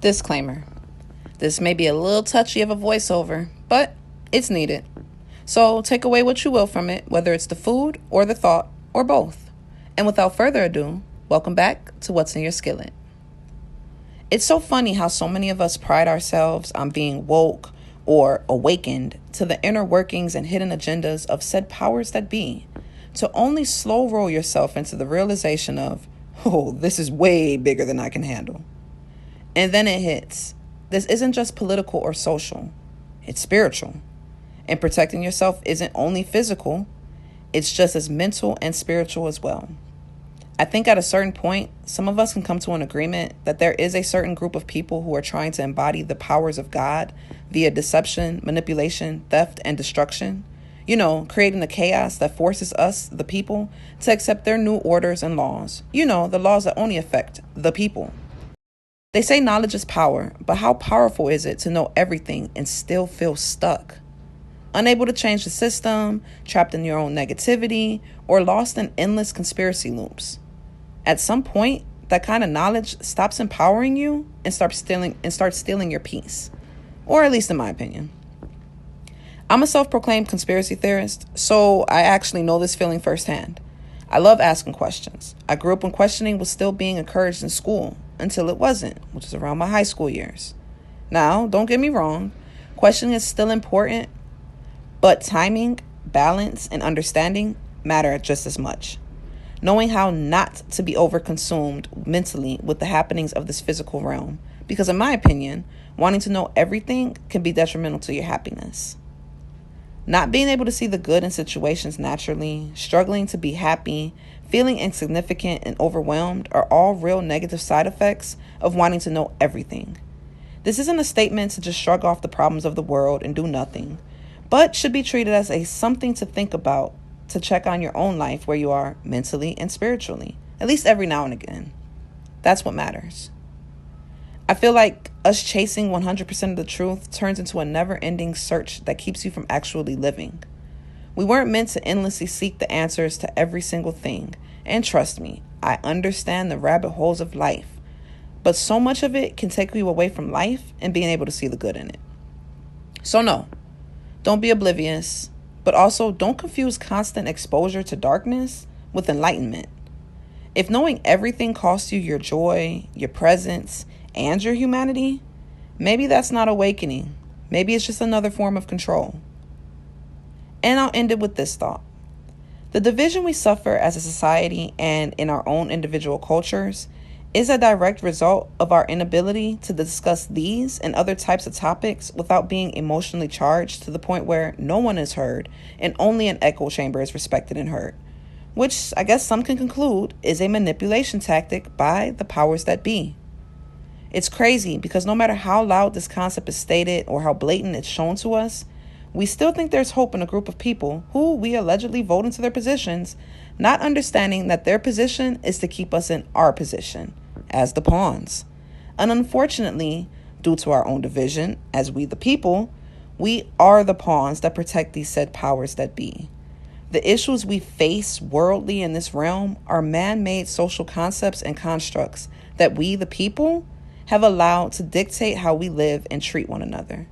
Disclaimer. This may be a little touchy of a voiceover, but it's needed. So take away what you will from it, whether it's the food or the thought or both. And without further ado, welcome back to What's in Your Skillet. It's so funny how so many of us pride ourselves on being woke or awakened to the inner workings and hidden agendas of said powers that be, to only slow roll yourself into the realization of, oh, this is way bigger than I can handle. And then it hits. This isn't just political or social, it's spiritual. And protecting yourself isn't only physical, it's just as mental and spiritual as well. I think at a certain point, some of us can come to an agreement that there is a certain group of people who are trying to embody the powers of God via deception, manipulation, theft, and destruction. You know, creating the chaos that forces us, the people, to accept their new orders and laws. You know, the laws that only affect the people. They say knowledge is power, but how powerful is it to know everything and still feel stuck? Unable to change the system, trapped in your own negativity, or lost in endless conspiracy loops. At some point, that kind of knowledge stops empowering you and starts stealing your peace. Or at least in my opinion. I'm a self-proclaimed conspiracy theorist, so I actually know this feeling firsthand. I love asking questions. I grew up when questioning was still being encouraged in school, until it wasn't, which is around my high school years. Now, don't get me wrong, questioning is still important, but timing, balance, and understanding matter just as much. Knowing how not to be overconsumed mentally with the happenings of this physical realm, because in my opinion, wanting to know everything can be detrimental to your happiness. Not being able to see the good in situations naturally, struggling to be happy, feeling insignificant and overwhelmed are all real negative side effects of wanting to know everything. This isn't a statement to just shrug off the problems of the world and do nothing, but should be treated as a something to think about, to check on your own life where you are mentally and spiritually, at least every now and again. That's what matters. I feel like us chasing 100% of the truth turns into a never-ending search that keeps you from actually living. We weren't meant to endlessly seek the answers to every single thing. And trust me, I understand the rabbit holes of life. But so much of it can take you away from life and being able to see the good in it. So no, don't be oblivious. But also don't confuse constant exposure to darkness with enlightenment. If knowing everything costs you your joy, your presence, and your humanity, maybe that's not awakening. Maybe it's just another form of control. And I'll end it with this thought. The division we suffer as a society and in our own individual cultures is a direct result of our inability to discuss these and other types of topics without being emotionally charged to the point where no one is heard and only an echo chamber is respected and heard, which I guess some can conclude is a manipulation tactic by the powers that be. It's crazy because no matter how loud this concept is stated or how blatant it's shown to us, we still think there's hope in a group of people who we allegedly vote into their positions, not understanding that their position is to keep us in our position as the pawns. And unfortunately, due to our own division, as we the people, we are the pawns that protect these said powers that be. The issues we face worldly in this realm are man-made social concepts and constructs that we the people have allowed to dictate how we live and treat one another.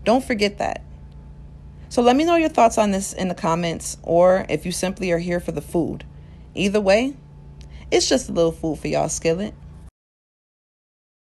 Don't forget that. So let me know your thoughts on this in the comments, or if you simply are here for the food. Either way, it's just a little food for y'all skillet.